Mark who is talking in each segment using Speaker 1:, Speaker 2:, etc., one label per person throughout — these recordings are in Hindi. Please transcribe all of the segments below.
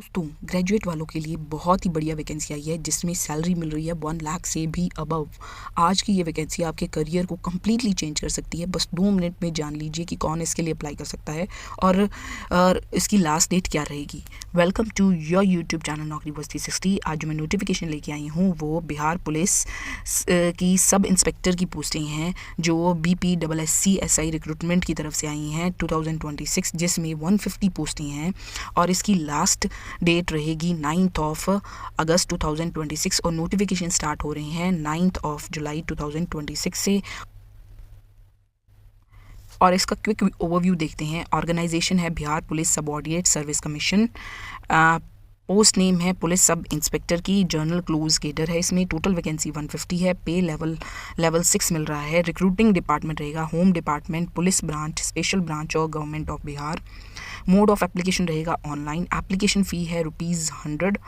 Speaker 1: दोस्तों ग्रेजुएट वालों के लिए बहुत ही बढ़िया वैकेंसी आई है जिसमें सैलरी मिल रही है 1 लाख से भी अबव। आज की ये वैकेंसी आपके करियर को कम्प्लीटली चेंज कर सकती है। बस 2 मिनट में जान लीजिए कि कौन इसके लिए अप्लाई कर सकता है और इसकी लास्ट डेट क्या रहेगी। Welcome to your YouTube channel नौकरी बस 360। आज जो मैं नोटिफिकेशन लेके आई हूँ वो बिहार पुलिस की सब इंस्पेक्टर की पोस्टिंग हैं जो BPSSC रिक्रूटमेंट की तरफ से आई हैं 2026, जिसमें 150 पोस्टिंग हैं और इसकी लास्ट डेट रहेगी 9 अगस्त 2026 और नोटिफिकेशन स्टार्ट हो रहे हैं 9 जुलाई 2026 से। और इसका क्विक ओवरव्यू देखते हैं। ऑर्गेनाइजेशन है Bihar police subordinate service commission. Post name है पुलिस सब इंस्पेक्टर की। जर्नल क्लोज केडर है। इसमें टोटल वैकेंसी 150 है। पे लेवल 6 मिल रहा है। रिक्रूटिंग डिपार्टमेंट रहेगा home department, police branch, special branch और government of Bihar. Mode of application रहेगा ऑनलाइन। एप्लीकेशन फ़ी है ₹100।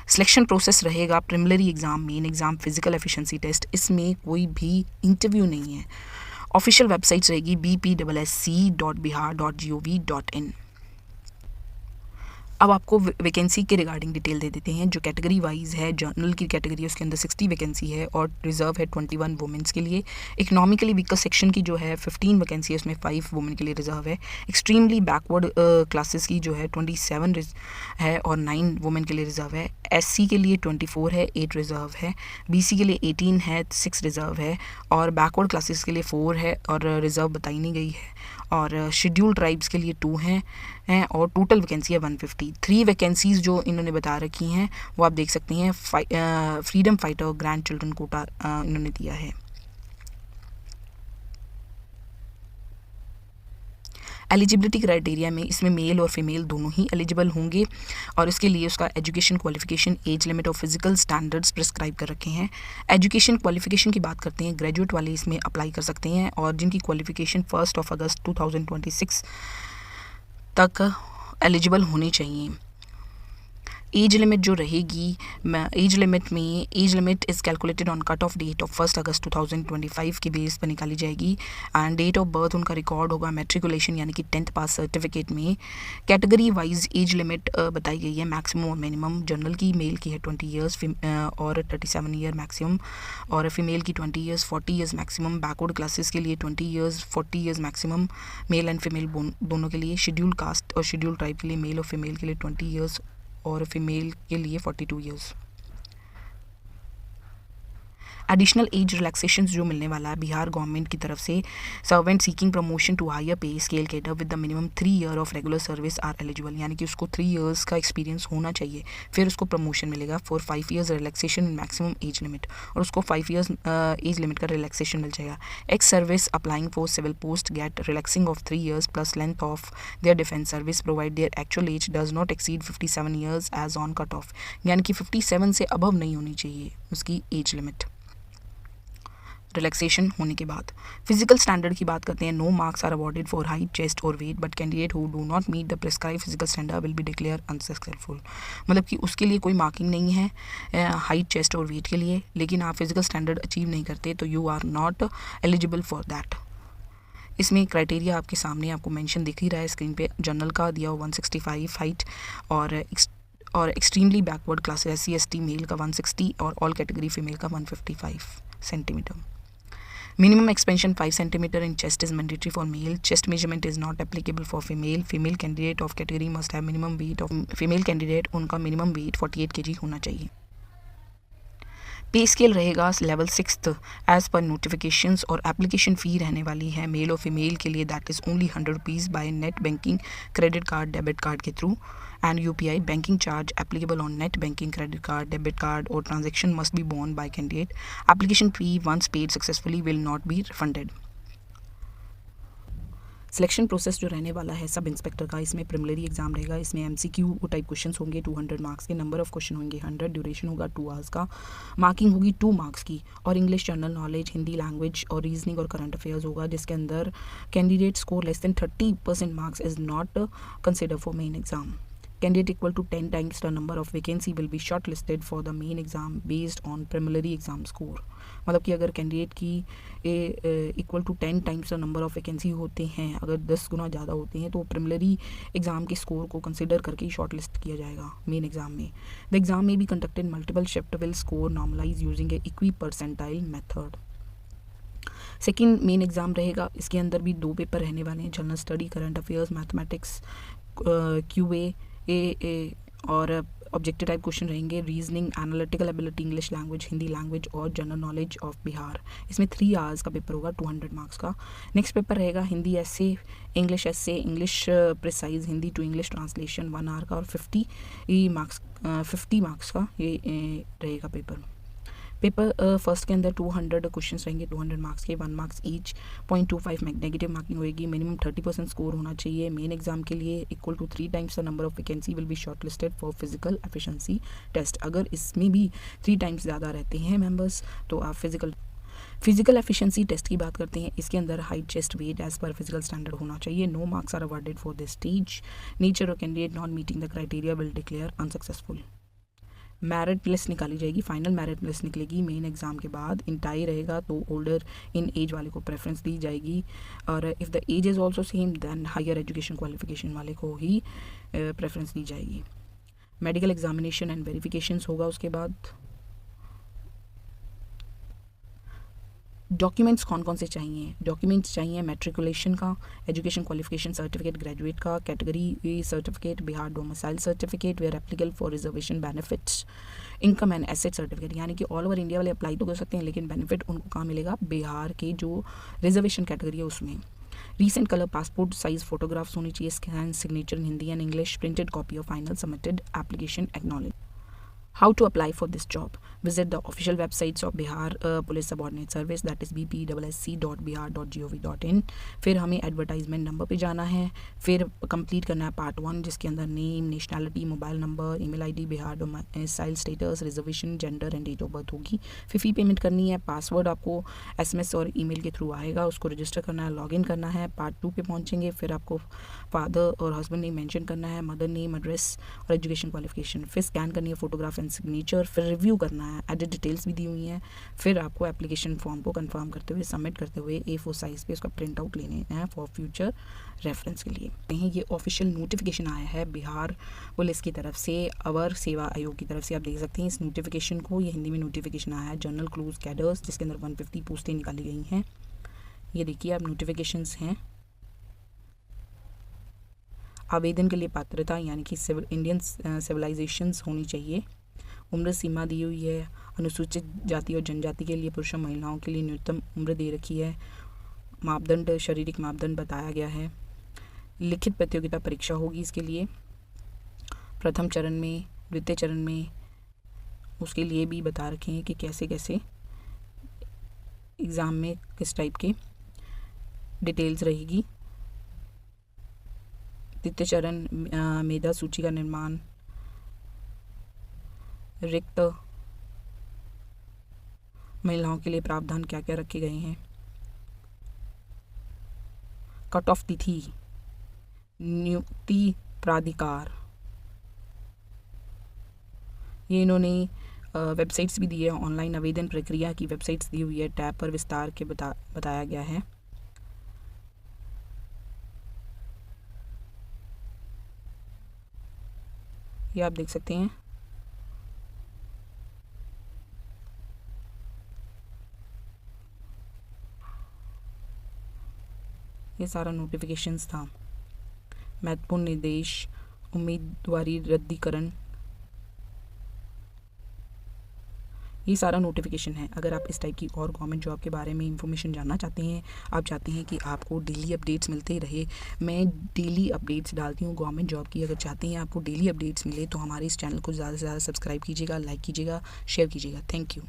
Speaker 1: सिलेक्शन प्रोसेस रहेगा preliminary exam, main exam, physical efficiency test. इसमें कोई भी इंटरव्यू नहीं है। ऑफिशियल वेबसाइट रहेगी bpssc.bihar.gov.in। अब आपको वैकेंसी के रिगार्डिंग डिटेल दे देते हैं। जो कैटेगरी वाइज है, जर्नल की कैटेगरी है उसके अंदर 60 वैकेंसी है और रिजर्व है 21 वुमेंस के लिए। इकोनॉमिकली वीकर सेक्शन की जो है 15 वैकेंसी है, उसमें 5 वुमेन के लिए रिजर्व है। एक्सट्रीमली बैकवर्ड क्लासेस की जो है 27 है और 9 वुमेन के लिए रिजर्व है। SC के लिए 24 है, 8 रिजर्व है। BC के लिए 18 है, 6 रिजर्व है और बैकवर्ड क्लासेस के लिए 4 है और रिजर्व बताई नहीं गई है। और शेड्यूल ट्राइब्स के लिए 2 हैं और टोटल वैकेंसी है 150। 3 वैकेंसीज़ जो इन्होंने बता रखी हैं वो आप देख सकते हैं। Freedom fighter grandchildren quota इन्होंने दिया है। एलिजिबिलिटी क्राइटेरिया में इसमें मेल और फीमेल दोनों ही एलिजिबल होंगे और इसके लिए उसका एजुकेशन क्वालिफिकेशन, एज लिमिट और फिजिकल स्टैंडर्ड्स प्रिस्क्राइब कर रखे हैं। एजुकेशन क्वालिफिकेशन की बात करते हैं। ग्रेजुएट वाले इसमें अप्लाई कर सकते हैं और जिनकी क्वालिफिकेशन 1 अगस्त 2026 तक एलिजिबल होनी चाहिए। एज लिमिट जो रहेगी, age limit is calculated on cut off date of 1 अगस्त 2025 के बेस पर निकाली जाएगी एंड डेट ऑफ बर्थ उनका रिकॉर्ड होगा मैट्रिकुलेशन यानी कि 10th पास सर्टिफिकेट में। कैटेगरी वाइज एज लिमिट बताई गई है, मैक्सिमम और मिनिमम। जनरल की मेल की है 20 ईयर्स और 37 ईयर मैक्सिमम और फीमेल की 20 years 40 years maximum. Backward classes के लिए 20 years 40 years maximum, male and female दोनों के लिए। शेड्यूल कास्ट और शेड्यूल ट्राइब के लिए मेल और फीमेल के लिए 20 ईयर्स और फीमेल के लिए 42 ईयर्स। एडिशनल एज रिलैक्सेशन जो मिलने वाला है बिहार गवर्नमेंट की तरफ से। Servant seeking promotion to higher pay scale cadre with the minimum 3 year of regular service are eligible, यानी कि उसको 3 ईयर्स का एक्सपीरियंस होना चाहिए फिर उसको प्रमोशन मिलेगा। For 5 years relaxation in maximum age limit और उसको 5 ईयर्स एज लिमिट का रिलैक्सेशन मिल जाएगा। Ex service applying for civil post get relaxing of 3 years plus length of their defence service provide their actual age does not exceed 57 years age on cut off, यानी कि 57 से अबव नहीं होनी चाहिए उसकी एज लिमिट रिलैक्सेशन होने के बाद। फिजिकल स्टैंडर्ड की बात करते हैं। No marks are awarded for height, chest और weight but candidate who do not meet the prescribe physical standard will be declare unsuccessful, मतलब कि उसके लिए कोई मार्किंग नहीं है हाइट, चेस्ट और वेट के लिए, लेकिन आप फिजिकल स्टैंडर्ड अचीव नहीं करते तो you are not eligible for that. इसमें क्राइटेरिया आपके सामने आपको मेंशन दिख ही रहा है स्क्रीन पे। जनरल का दिया हुआ 165 हाइट और extremely backward classes SC/ST mail का 160 और ऑल कैटेगरी फीमेल का 155 centimetre. Minimum expansion 5 cm in chest is mandatory for male. Chest measurement is not applicable for female. Female candidate of category must have minimum weight of female candidate, उनका minimum weight 48 kg होना चाहिए। पे स्केल रहेगा लेवल 6 एज पर नोटिफिकेशंस और एप्लीकेशन फ़ी रहने वाली है मेल और फीमेल के लिए that is only ₹100 by net banking, credit card, debit card के through and UPI. Banking charge applicable on net banking, credit card, debit card or transaction must be borne by candidate. Application fee once paid successfully will not be refunded. Selection process जो रहने वाला है सब इंस्पेक्टर का, इसमें प्रिलिमिनरी एग्जाम रहेगा। इसमें MCQ टाइप क्वेश्चंस होंगे 200 मार्क्स के। नंबर ऑफ क्वेश्चन होंगे 100। ड्यूरेशन होगा 2 आवर्स का। मार्किंग होगी 2 मार्क्स की और English general knowledge, Hindi language और रीजनिंग और करंट अफेयर्स होगा, जिसके अंदर candidate score less than 30% marks is not consider for main exam. candidate equal to 10 times the number of vacancy will be shortlisted for the main exam based on preliminary exam score. मतलब कि अगर कैंडिडेट की equal to 10 times the number of vacancy होते हैं, अगर 10 गुना ज़्यादा होते हैं तो प्रिलिमिनरी एग्ज़ाम के स्कोर को कंसिडर करके ही शॉर्ट लिस्ट किया जाएगा मेन एग्ज़ाम में. The exam may be conducted multiple shift will score normalize using a equipercentile method. Second main exam रहेगा, इसके अंदर भी 2 पेपर रहने वाले हैं, general study, current affairs, mathematics, QA और ऑब्जेक्टिव टाइप क्वेश्चन रहेंगे, reasoning, analytical ability, English language, Hindi language और जनरल नॉलेज ऑफ बिहार. इसमें 3 आवर्स का पेपर होगा, 200 मार्क्स का. नेक्स्ट पेपर रहेगा Hindi essay, English essay, English precise, Hindi to English translation 1 hour का और 50 मार्क्स का ये रहेगा पेपर. फर्स्ट के अंदर 200 क्वेश्चंस रहेंगे, 200 मार्क्स के, 1 मार्क्स ईच. 0.25 नेगेटिव मार्किंग होगी. मिनिमम 30% स्कोर होना चाहिए. मेन एग्जाम के लिए equal to 3 times the number of vacancy will be shortlisted for physical efficiency test. अगर इसमें भी 3 टाइम्स ज़्यादा रहते हैं मेंबर्स तो आप फिजिकल एफिशिएंसी टेस्ट की बात करते हैं. इसके अंदर हाइट, चेस्ट, वेट एज पर फिजिकल स्टैंडर्ड होना चाहिए. No marks are awarded for this stage. Nature of candidate not meeting the criteria will declare unsuccessful. Merit list निकाली जाएगी, फाइनल मेरिट लिस्ट निकलेगी मेन एग्ज़ाम के बाद. इन टाई रहेगा तो ओल्डर इन एज वाले को प्रेफरेंस दी जाएगी, और if the age is also same then higher education qualification वाले को ही प्रेफरेंस दी जाएगी. मेडिकल एग्जामिनेशन एंड वेरिफिकेशंस होगा उसके बाद. डॉक्यूमेंट्स कौन कौन से चाहिए? डॉक्यूमेंट्स चाहिए मैट्रिकुलेशन का, एजुकेशन क्वालिफिकेशन सर्टिफिकेट ग्रेजुएट का, category certificate, Bihar domicile certificate where applicable for reservation benefits, income and asset certificate. यानी कि ऑल ओवर इंडिया वाले अप्लाई तो कर सकते हैं लेकिन बेनिफिट उनको कहाँ मिलेगा? बिहार के जो रिजर्वेशन कैटेगरी है उसमें. Recent colour passport size photographs होनी चाहिए, scan, signature in Hindi and English, printed copy of final submitted application acknowledge. How to apply for this job? Visit the official websites of Bihar Police Subordinate Service, that is bpssc.bihar.gov.in. फिर हमें एडवर्टाइजमेंट नंबर पे जाना है, फिर कंप्लीट करना है पार्ट 1 जिसके अंदर name, nationality, mobile number, email ID, Bihar domicile status, reservation, gender and date of birth होगी. फिर फी पेमेंट करनी है. पासवर्ड आपको SMS और ईमेल के थ्रू आएगा, उसको रजिस्टर करना है, लॉगिन करना है. पार्ट 2 पे पहुँचेंगे, फिर आपको फादर और हस्बैंड नेम मेंशन करना है, मदर नेम, एड्रेस और एजुकेशन क्वालिफिकेशन. फिर स्कैन करनी है फोटोग्राफ एंड सिग्नेचर. फिर रिव्यू करना है, एडिट डिटेल्स भी दी हुई हैं. फिर आपको एप्लीकेशन फॉर्म को कंफर्म करते हुए, सबमिट करते हुए A4 साइज़ पे उसका प्रिंट आउट लेने हैं फॉर फ्यूचर रेफरेंस के लिए. ये ऑफिशियल नोटिफिकेशन आया है बिहार पुलिस की तरफ से, अवर सेवा आयोग की तरफ से. आप देख सकते हैं इस नोटिफिकेशन को, ये हिंदी में नोटिफिकेशन आया है. जनरल क्लोज कैडर्स जिसके अंदर 150 पोस्टें निकाली गई हैं. ये देखिए आप नोटिफिकेशंस हैं. आवेदन के लिए पात्रता यानी कि इंडियन सिविलाइजेशंस होनी चाहिए. उम्र सीमा दी हुई है. अनुसूचित जाति और जनजाति के लिए पुरुष और महिलाओं के लिए न्यूनतम उम्र दे रखी है. मापदंड, शारीरिक मापदंड बताया गया है. लिखित प्रतियोगिता परीक्षा होगी इसके लिए, प्रथम चरण में, द्वितीय चरण में. उसके लिए भी बता रखे हैं कि कैसे कैसे एग्ज़ाम में किस टाइप के डिटेल्स रहेगी. द्वितीय चरण मेधा सूची का निर्माण, रिक्त महिलाओं के लिए प्रावधान क्या क्या रखे गए हैं. कट ऑफ तिथि, नियुक्ति प्राधिकार, ये इन्होंने वेबसाइट्स भी दी है. ऑनलाइन आवेदन प्रक्रिया की वेबसाइट्स दी हुई है, टैब पर विस्तार के बताया गया है. ये आप देख सकते हैं. ये सारा नोटिफिकेशंस था. महत्वपूर्ण निर्देश, उम्मीदवारी रद्दीकरण, ये सारा नोटिफिकेशन है. अगर आप इस टाइप की और गवर्नमेंट जॉब के बारे में इंफॉर्मेशन जानना चाहते हैं, आप चाहते हैं कि आपको डेली अपडेट्स मिलते रहे, मैं डेली अपडेट्स डालती हूँ गवर्नमेंट जॉब की. अगर चाहते हैं आपको डेली अपडेट्स मिले तो हमारे इस चैनल को ज़्यादा से ज़्यादा सब्सक्राइब कीजिएगा, लाइक कीजिएगा, शेयर कीजिएगा. Thank you.